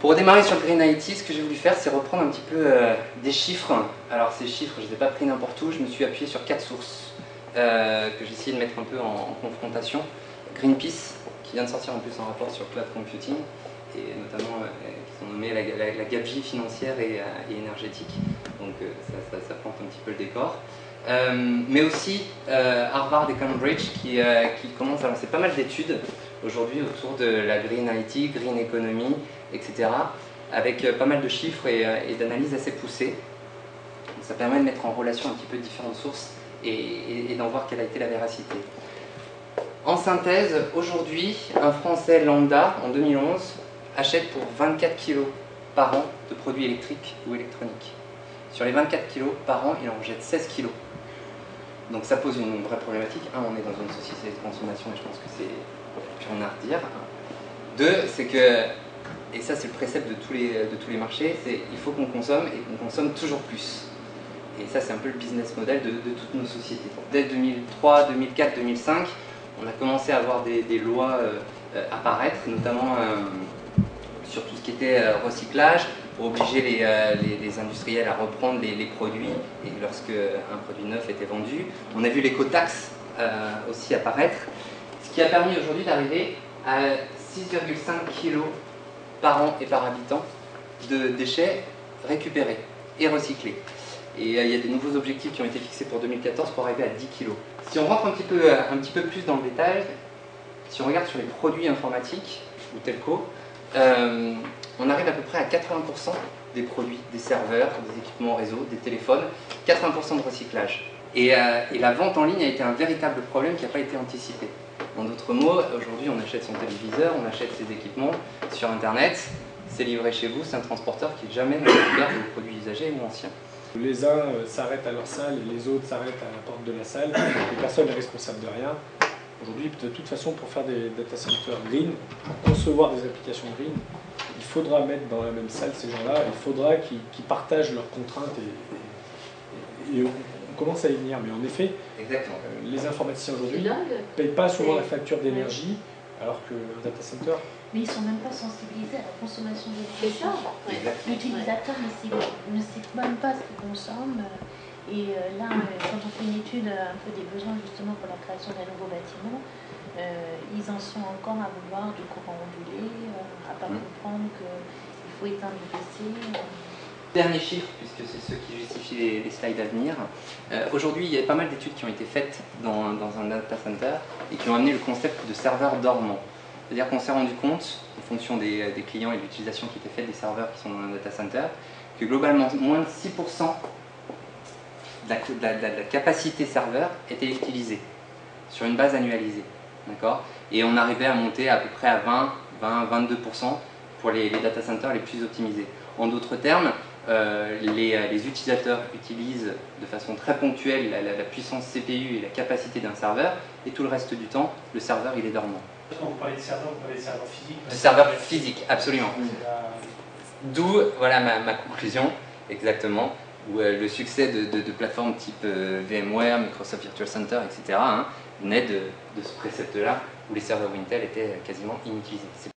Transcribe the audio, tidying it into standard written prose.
Pour démarrer sur le Green IT, ce que j'ai voulu faire, c'est reprendre un petit peu des chiffres. Alors ces chiffres, je ne les ai pas pris n'importe où, je me suis appuyé sur 4 sources que j'ai essayé de mettre un peu en confrontation. Greenpeace, qui vient de sortir en plus un rapport sur cloud computing, et notamment qui sont nommés la gabegie financière et énergétique. Donc ça plante un petit peu le décor. Mais aussi Harvard et Cambridge qui commencent à lancer pas mal d'études aujourd'hui autour de la Green IT, Green Economy, etc. avec pas mal de chiffres et d'analyses assez poussées. Donc ça permet de mettre en relation un petit peu différentes sources et d'en voir quelle a été la véracité. En synthèse, aujourd'hui, un Français lambda, en 2011, achète pour 24 kg par an de produits électriques ou électroniques. Sur les 24 kg par an, il en jette 16 kg. Donc ça pose une vraie problématique. Un, on est dans une société de consommation et je pense que c'est plus rien à redire. Deux, c'est que, et ça c'est le précepte de tous les marchés, c'est il faut qu'on consomme et qu'on consomme toujours plus. Et ça c'est un peu le business model de toutes nos sociétés. Dès 2003, 2004, 2005, on a commencé à avoir des lois apparaître, notamment sur tout ce qui était recyclage, pour obliger les industriels à reprendre les produits et lorsque un produit neuf était vendu. On a vu l'écotaxe aussi apparaître, ce qui a permis aujourd'hui d'arriver à 6,5 kg par an et par habitant de déchets récupérés et recyclés. Et il y a des nouveaux objectifs qui ont été fixés pour 2014 pour arriver à 10 kg. Si on rentre un petit peu plus dans le détail, si on regarde sur les produits informatiques ou telco, on arrive à peu près à 80% des produits, des serveurs, des équipements réseau, des téléphones, 80% de recyclage. Et la vente en ligne a été un véritable problème qui n'a pas été anticipé. En d'autres mots, aujourd'hui on achète son téléviseur, on achète ses équipements sur internet, c'est livré chez vous, c'est un transporteur qui jamais ne récupère des produits usagés ou anciens. Les uns s'arrêtent à leur salle et les autres s'arrêtent à la porte de la salle, et personne n'est responsable de rien. Aujourd'hui, de toute façon, pour faire des data centers green, pour concevoir des applications green, il faudra mettre dans la même salle ces gens-là, il faudra qu'ils partagent leurs contraintes et on commence à y venir. Mais en effet, les informaticiens aujourd'hui ne payent pas souvent la facture d'énergie, alors que le data center... Mais ils ne sont même pas sensibilisés à la consommation d'énergie. L'utilisateur ne sait même pas ce qu'il consomme. Et là, quand on fait une étude un peu des besoins justement pour la création d'un nouveau bâtiment, ils en sont encore à vouloir du courant ondulé, à ne pas comprendre qu'il faut éteindre le PC. Dernier chiffre, puisque c'est ceux qui justifient les slides à venir. Aujourd'hui, il y a pas mal d'études qui ont été faites dans un data center et qui ont amené le concept de serveur dormant. C'est-à-dire qu'on s'est rendu compte, en fonction des clients et de l'utilisation qui était faite des serveurs qui sont dans un data center, que globalement, moins de 6% de la capacité serveur était utilisée sur une base annualisée. Et on arrivait à monter à peu près à 20-22% pour les data centers les plus optimisés. En d'autres termes, les utilisateurs utilisent de façon très ponctuelle la puissance CPU et la capacité d'un serveur, et tout le reste du temps, le serveur il est dormant. Quand vous parlez de serveur, vous parlez de serveur physique. De serveur physique, absolument. D'où voilà ma conclusion, exactement, où le succès de plateformes type VMware, Microsoft Virtual Center, etc. naît de ce précepte-là, où les serveurs Intel étaient quasiment inutilisés.